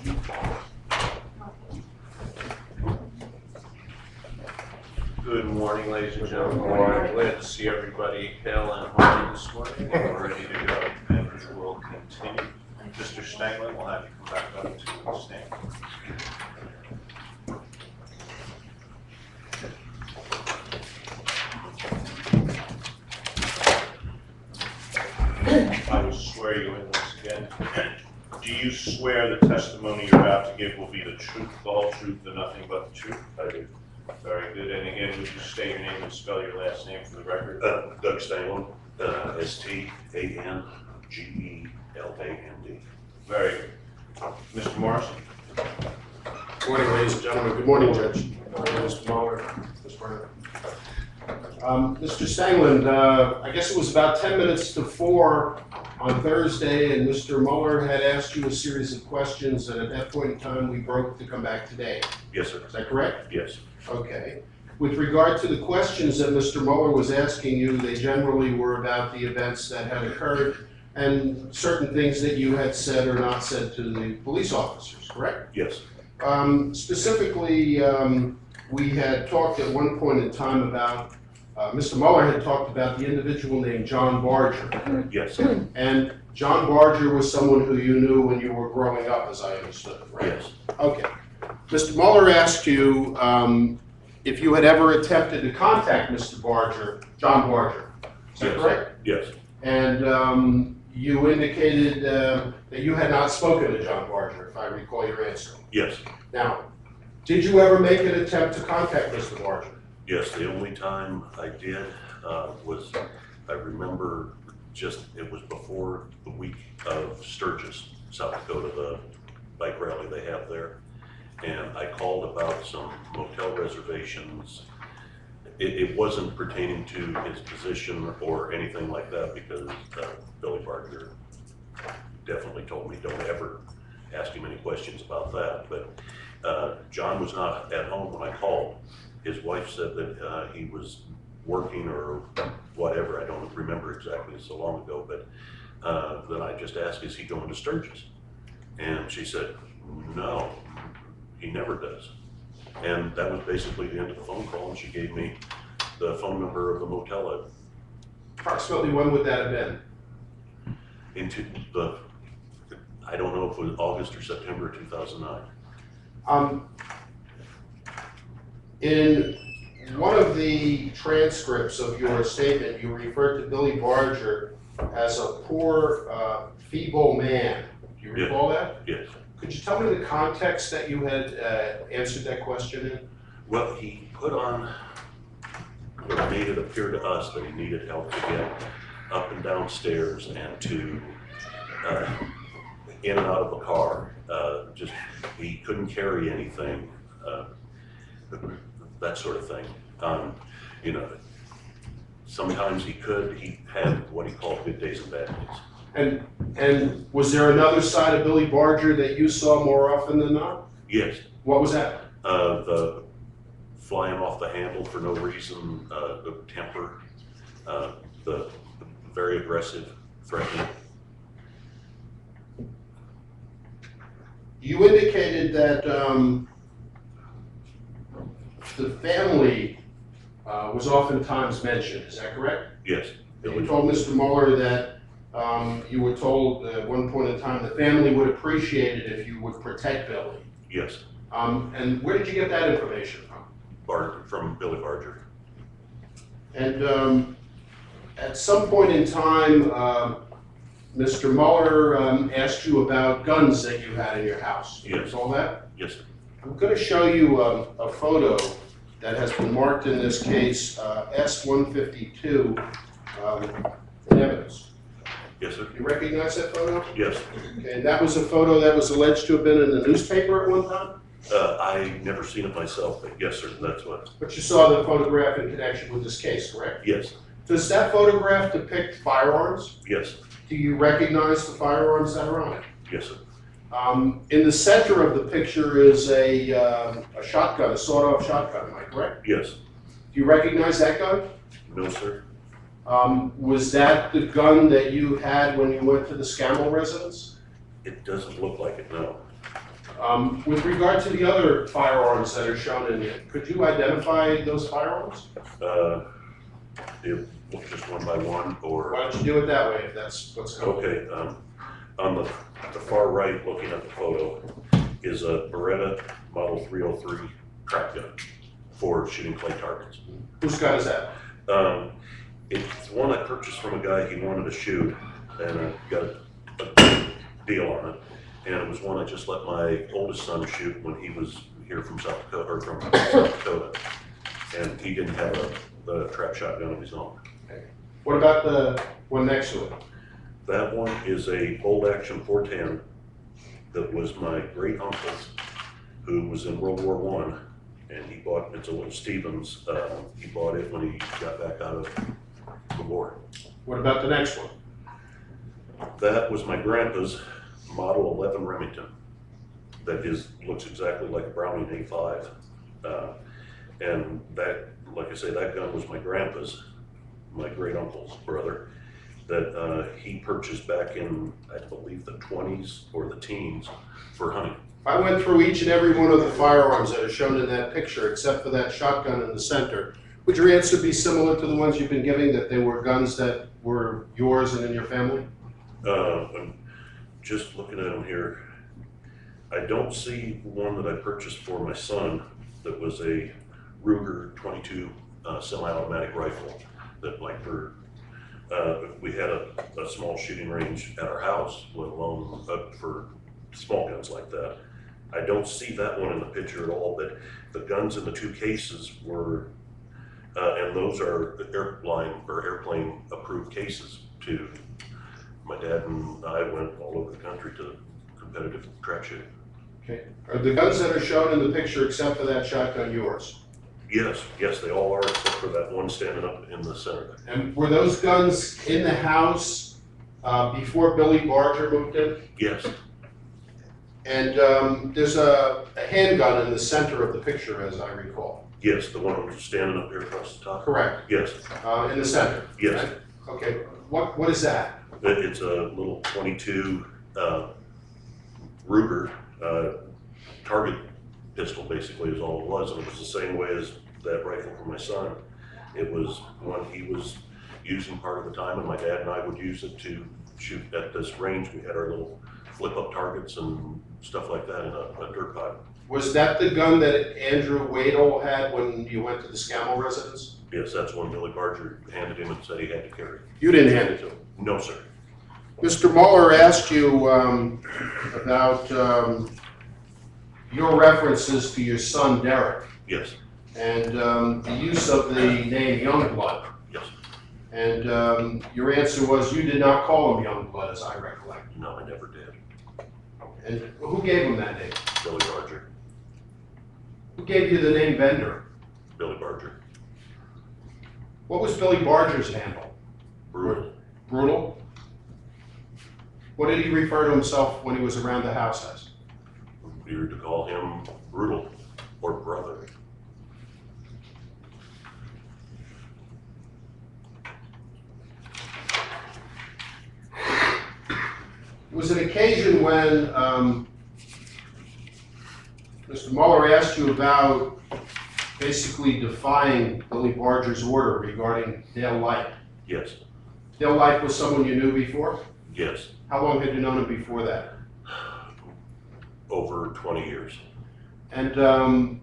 Good morning, ladies and gentlemen. Glad to see everybody hale and hearty this morning. We're ready to go, and we'll continue. Mr. Stangeland, we'll have you come back up to the stand. I will swear you in once again. Do you swear the testimony you're about to give will be the truth, the whole truth, and nothing but the truth? I do. Very good. And again, would you state your name and spell your last name for the record? Doug Stangeland, Stangeland. Very good. Mr. Morrison? Good morning, ladies and gentlemen. Good morning, Judge. Mr. Mueller, Ms. Brennan. Mr. Stangeland, I guess it was about 10 minutes to 4 on Thursday, and Mr. Mueller had asked you a series of questions, and at that point in time, we broke to come back today. Yes, sir. Is that correct? Yes. Okay. With regard to the questions that Mr. Mueller was asking you, they generally were about the events that had occurred and certain things that you had said or not said to the police officers, correct? Yes. Specifically, we had talked at one point in time about, Mr. Mueller had talked about the individual named John Barger. Yes. And John Barger was someone who you knew when you were growing up, as I understood, right? Yes. Okay. Mr. Mueller asked you if you had ever attempted to contact Mr. Barger, John Barger. Is that Yes. correct? Yes. And you indicated that you had not spoken to John Barger, if I recall your answer. Yes. Now, did you ever make an attempt to contact Mr. Barger? Yes. The only time I did was, I remember it was before the week of Sturgis, South Dakota, the bike rally they have there. And I called about some motel reservations. It wasn't pertaining to his position or anything like that, because Billy Barger definitely told me don't ever ask him any questions about that. But John was not at home when I called. His wife said that he was working or whatever. I don't remember exactly, it's so long ago. But then I just asked, is he going to Sturgis? And she said, no, he never does. And that was basically the end of the phone call, and she gave me the phone number of the motel. Approximately when would that have been? I don't know if it was August or September 2009. In one of the transcripts of your statement, you referred to Billy Barger as a poor, feeble man. Do you recall that? Yes. Could you tell me the context that you had answered that question in? Well, he put on what made it appear to us that he needed help to get up and down stairs and to in and out of a car. He couldn't carry anything, that sort of thing. You know, sometimes he could. He had what he called good days and bad days. And was there another side of Billy Barger that you saw more often than not? Yes. What was that? The flying off the handle for no reason, the temper, the very aggressive, threatening. You indicated that the family was oftentimes mentioned. Is that correct? Yes. You told Mr. Mueller that you were told at one point in time the family would appreciate it if you would protect Billy. Yes. And where did you get that information from? From Billy Barger. And at some point in time, Mr. Mueller asked you about guns that you had in your house. Do you Yes. recall that? Yes, sir. I'm going to show you a photo that has been marked in this case S-152 in evidence. Yes, sir. You recognize that photo? Yes. Okay, and that was a photo that was alleged to have been in the newspaper at one time? I never seen it myself, but yes, sir, that's what. But you saw the photograph in connection with this case, correct? Yes. Does that photograph depict firearms? Yes. Do you recognize the firearms that are on it? Yes, sir. In the center of the picture is a shotgun, a sawed-off shotgun, am I correct? Yes. Do you recognize that gun? No, sir. Was that the gun that you had when you went to the Scammell residence? It doesn't look like it, no. With regard to the other firearms that are shown in here, could you identify those firearms? Just one by one, or? Why don't you do it that way, if that's what's going on? Okay, on the far right, looking at the photo, is a Beretta Model 303 trap gun for shooting clay targets. Whose gun is that? It's one I purchased from a guy he wanted to shoot, and I got a deal on it. And it was one I just let my oldest son shoot when he was here from South Dakota, or from South Dakota. And he didn't have the trap shotgun of his own. What about the one next to it? That one is a bolt action 410 that was my great uncle's, who was in World War I, and he bought, it's a little Stevens, he bought it when he got back out of the war. What about the next one? That was my grandpa's Model 11 Remington. That looks exactly like a Browning A5. And that, like I say, that gun was my grandpa's, my great uncle's brother, that he purchased back in, I believe, the 20s or the teens for hunting. I went through each and every one of the firearms that are shown in that picture, except for that shotgun in the center. Would your answer be similar to the ones you've been giving, that they were guns that were yours and in your family? I'm just looking at them here. I don't see one that I purchased for my son that was a Ruger 22 semi-automatic rifle that, like, we had a small shooting range at our house, let alone for small guns like that. I don't see that one in the picture at all, but the guns in the two cases were, and those are airplane approved cases too. My dad and I went all over the country to competitive trap shooting. Okay. Are the guns that are shown in the picture, except for that shotgun, yours? Yes, they all are, except for that one standing up in the center. And were those guns in the house before Billy Barger moved in? Yes, And there's a handgun in the center of the picture, as I recall. yes, the one standing up here across the top. Correct. Yes, In the center. yes. Right? Okay. What is that? It's a little 22 Ruger target pistol, basically, is all it was. And it was the same way as that rifle for my son. It was one he was using part of the time, and my dad and I would use it to shoot at this range. We had our little flip-up targets and stuff like that in a dirt pipe. Was that the gun that Andrew Wadle had when you went to the Scammell residence? Yes, that's one Billy Barger handed him and said he had to carry. You didn't hand it to him. No, sir. Mr. Mueller asked you about your references to your son Derek Yes, and the use of the name Youngblood. yes. And your answer was you did not call him Youngblood, as I recollect. No, I never did. And who gave him that name? Billy Barger. Who gave you the name Bender? Billy Barger. What was Billy Barger's handle? Brutal. Brutal? What did he refer to himself when he was around the house as? We were to call him Brutal or Brother. It was an occasion when Mr. Mueller asked you about basically defying Billy Barger's order regarding Dale Light. Yes, Dale Light was someone you knew before? yes. How long had you known him before that? Over 20 years. And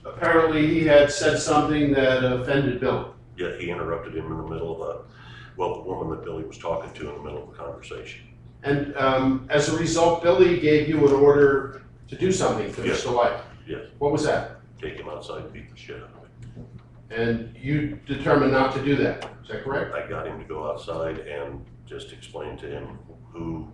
apparently he had said something that offended Billy. Yet he interrupted him in the middle of the woman that Billy was talking to in the middle of the conversation. And as a result, Billy gave you an order to do something to Yes. Mr. Light. Yes, What was that? take him outside and beat the shit out of him. And you determined not to do that. Is that correct? I got him to go outside and just explain to him who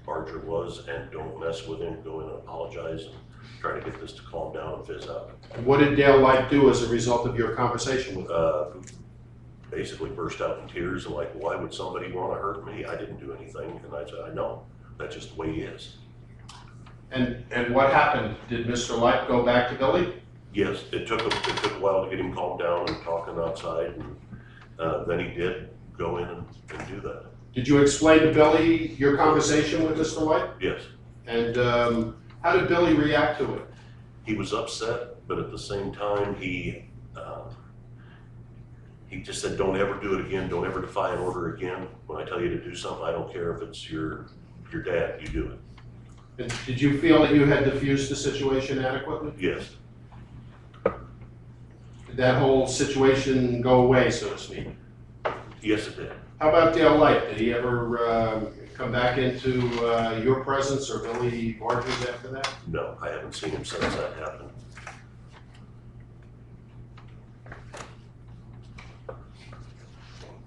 Barger was and don't mess with him, go in and apologize and try to get this to calm down and fizz out. And what did Dale Light do as a result of your conversation with him? Basically burst out in tears and like, why would somebody want to hurt me? I didn't do anything. And I said, I know, that's just the way he is. And what happened? Did Mr. Light go back to Billy? Yes, it took a while to get him calmed down and talking outside, and then he did go in and do that. Did you explain to Billy your conversation with Mr. Light? Yes, And how did Billy react to it? He was upset, but at the same time, he just said, don't ever do it again, don't ever defy an order again. When I tell you to do something, I don't care if it's your dad, you do it. And did you feel that you had diffused the situation adequately? Yes, Did that whole situation go away, so to speak? yes it did. How about Dale Light? Did he ever come back into your presence or Billy Barger's after that? No, I haven't seen him since that happened.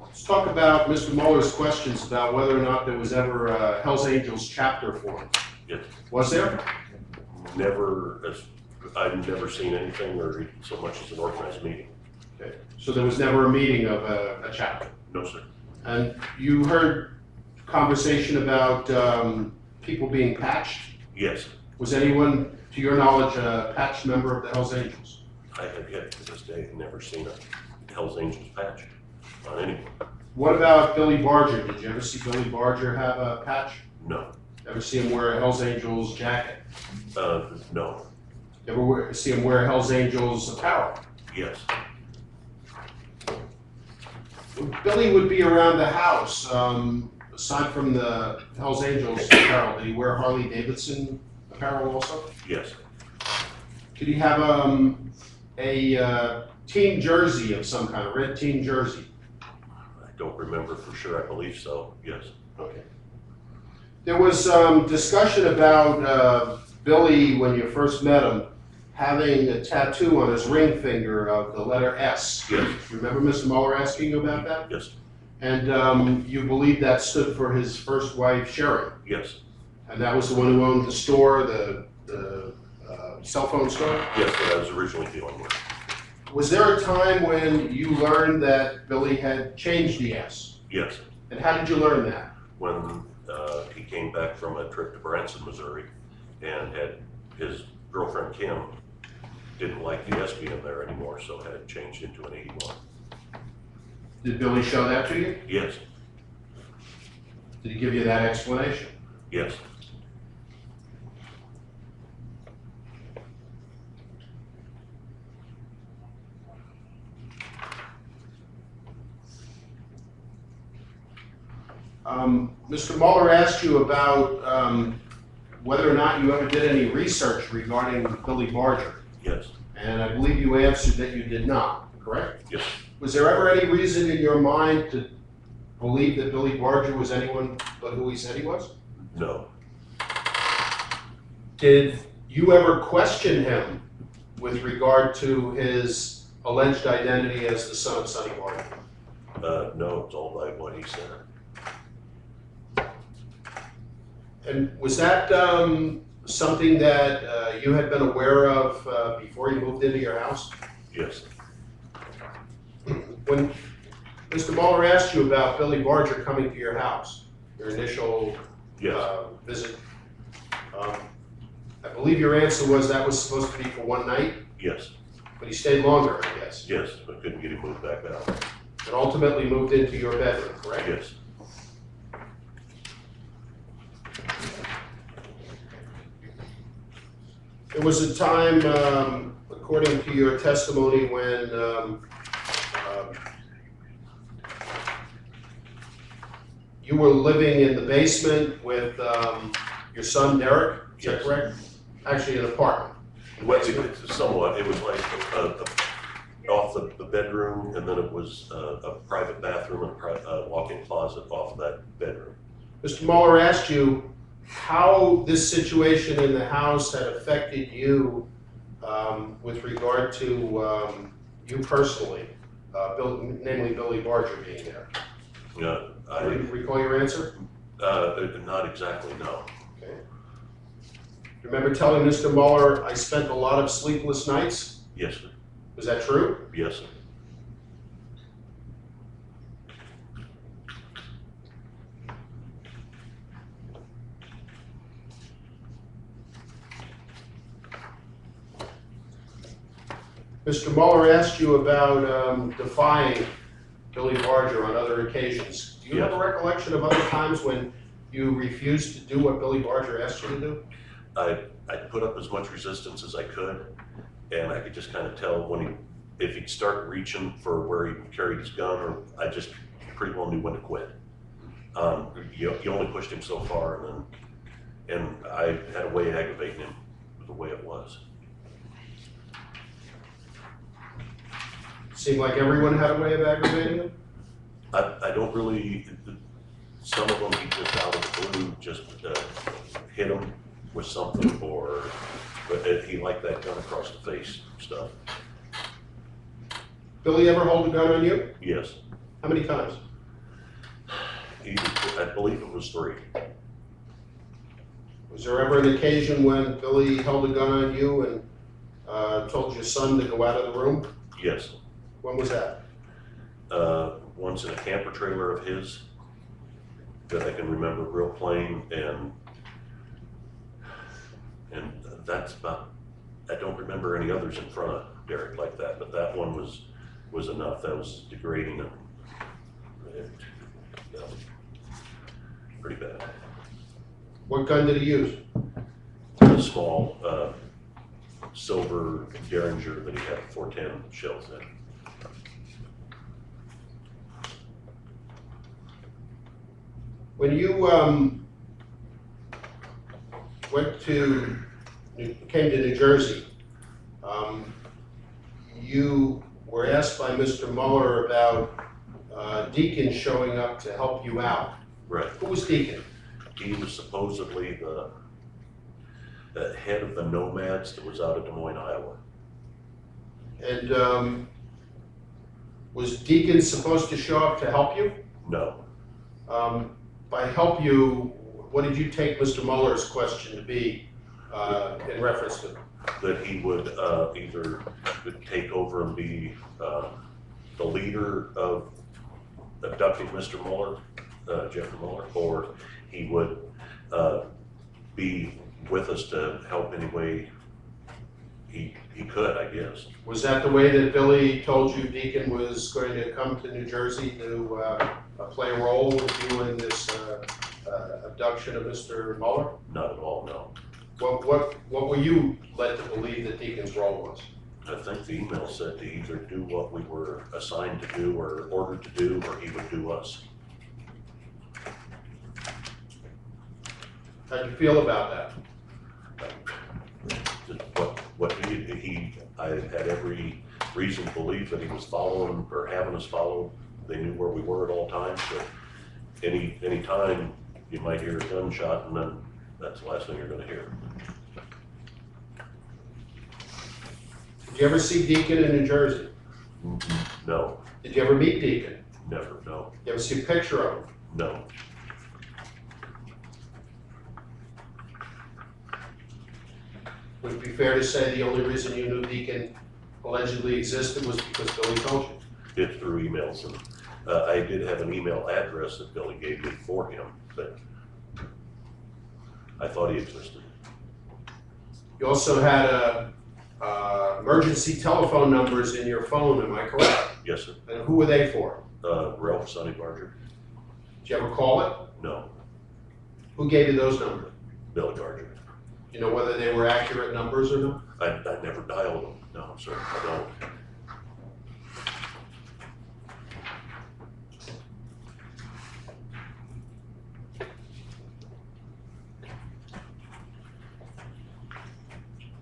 Let's talk about Mr. Muller's questions about whether or not there was ever a Hells Angels chapter formed. Yes. Was there? I've never seen anything or so much as an organized meeting. Okay. So there was never a meeting of a chapter? No, sir. And you heard conversation about people being patched? Yes, Was anyone, to your knowledge, a patched member of the Hells Angels? I have yet to this day never seen a Hell's Angels patch on anyone. What about Billy Barger? Did you ever see Billy Barger have a patch? No, Ever see him wear a Hells Angels jacket? no, Ever see him wear Hells Angels apparel? yes, When Billy would be around the house, aside from the Hells Angels apparel, did he wear Harley Davidson apparel also? yes, Did he have a team jersey of some kind, a red team jersey? I don't remember for sure, I believe so, yes. Okay. There was discussion about Billy, when you first met him, having a tattoo on his ring finger of the letter S. Yes, Remember Mr. Mueller asking you about that? yes, And you believe that stood for his first wife, Sherry. yes, And that was the one who owned the store, the cell phone store? yes, that I was originally dealing with. Was there a time when you learned that Billy had changed the S? Yes, And how did you learn that? when he came back from a trip to Branson, Missouri, and had his girlfriend Kim didn't like the S being there anymore, so had it changed into an 81. Did Billy show that to you? Yes, Did he give you that explanation? yes, Mr. Mueller asked you about whether or not you ever did any research regarding Billy Barger. yes, And I believe you answered that you did not, correct? yes. Was there ever any reason in your mind to believe that Billy Barger was anyone but who he said he was? No, Did you ever question him with regard to his alleged identity as the son of Sonny Barger? no, it's all by what he said. And was that something that you had been aware of before you moved into your house? Yes, When Mr. Mueller asked you about Billy Barger coming to your house, your initial yes, visit, I believe your answer was that was supposed to be for one night, yes, but he stayed longer, I guess, yes, but couldn't get him moved back out. and ultimately moved into your bedroom, correct? Yes, There was a time, according to your testimony, when you were living in the basement with your son Derek, is that Yes. correct? Actually, an apartment. well, it's somewhat, it was like off the bedroom, and then it was a private bathroom and a walk-in closet off of that bedroom. Mr. Mueller asked you how this situation in the house had affected you with regard to you personally, namely Billy Barger being there. Do you I, recall your answer? not exactly, no. Okay. Remember telling Mr. Mueller, I spent a lot of sleepless nights? Yes, sir. Was that true? Yes, sir. Mr. Mueller asked you about defying Billy Barger on other occasions. Do you have a recollection of other times when you refused to do what Billy Barger asked you to do? I put up as much resistance as I could, and I could just kind of tell if he'd start reaching for where he carried his gun, or I just pretty well knew when to quit. You only pushed him so far, and I had a way of aggravating him the way it was. Seemed like everyone had a way of aggravating him? I don't really, some of them he just out of the blue just hit him with something, but he liked that gun across the face stuff. Billy ever hold a gun on you? Yes, How many times? I believe it was 3. Was there ever an occasion when Billy held a gun on you and told your son to go out of the room? Yes. When was that? Once in a camper trailer of his that I can remember real plain, and that's about, I don't remember any others in front of Derek like that, but that one was enough. That was degrading and pretty bad. What gun did he use? A small silver Derringer that he had 410 shells in. When you came to New Jersey, you were asked by Mr. Mueller about Deacon showing up to help you out. Right. Who was Deacon? He was supposedly the head of the Nomads that was out of Des Moines, Iowa. And was Deacon supposed to show up to help you? No. By help you, what did you take Mr. Mueller's question to be in reference to? That he would either take over and be the leader of abducting Mr. Mueller, Jeffrey Mueller, or he would be with us to help any way he could, I guess. Was that the way that Billy told you Deacon was going to come to New Jersey to play a role with you in this abduction of Mr. Mueller? Not at all, no. What were you led to believe that Deacon's role was? I think the email said to either do what we were assigned to do or ordered to do, or he would do us. How'd you feel about that? I had every reason to believe that he was following or having us followed. They knew where we were at all times, so any time you might hear a gunshot, and then that's the last thing you're gonna hear. Did you ever see Deacon in New Jersey? No, Did you ever meet Deacon? never, no, You ever see a picture of him? no. Would it be fair to say the only reason you knew Deacon allegedly existed was because Billy told you? It's through emails, and I did have an email address that Billy gave me for him, but I thought he existed. You also had emergency telephone numbers in your phone, am I correct? Yes, sir. And who were they for? Ralph Sonny Barger? Did you ever call it? No. Who gave you those numbers? Billy Barger. You know whether they were accurate numbers or not? I never dialed them. No, sir, I don't.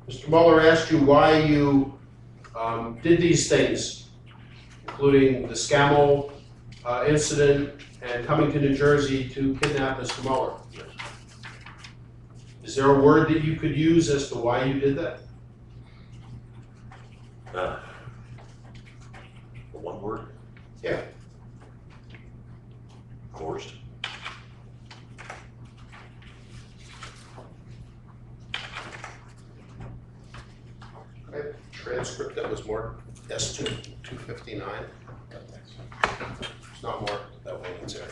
Mr. Mueller asked you why you did these things, including the Scammell incident and coming to New Jersey to kidnap Mr. Mueller. Yes. Is there a word that you could use as to why you did that? One word? Yeah. Forced. Okay. Transcript that was more S2 259. It's not more that way. It's there.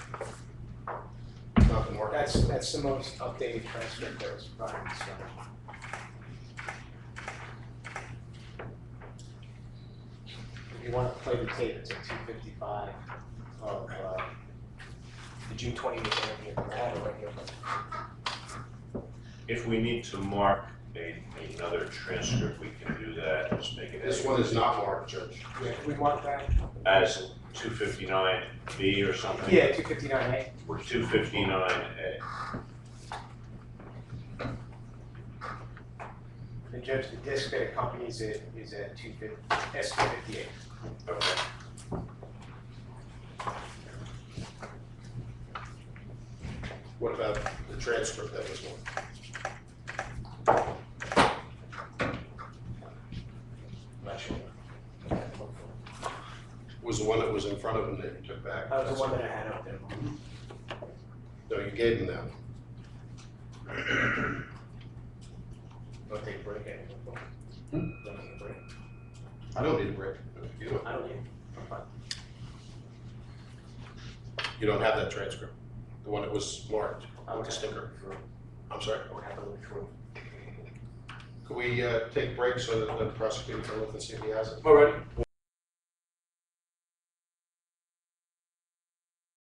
Nothing more. That's the most updated transcript that was provided, so. If you want to play the tape, it's at 2:55 of the June 20th interview. I have it right here. If we need to mark another transcript, we can do that, just make it. This one is not marked, Judge. Yeah, can we mark that? As 259B or something? Yeah, 259A. Or 259A. The judge, the disc that accompanies it is at S258. Okay. What about the transcript that was one? I'm not sure. Was the one that was in front of him that you took back? That was the one that I had up there. No, you gave him that. Don't take a break, Eddie. Hmm? Don't take a break. I don't need a break. You don't. I don't need it. I'm fine. You don't have that transcript? The one that was marked I would with the have to sticker? look through. I'm sorry? I would have to look through. Could we take a break so that the prosecutor can look and see if he has it? All right.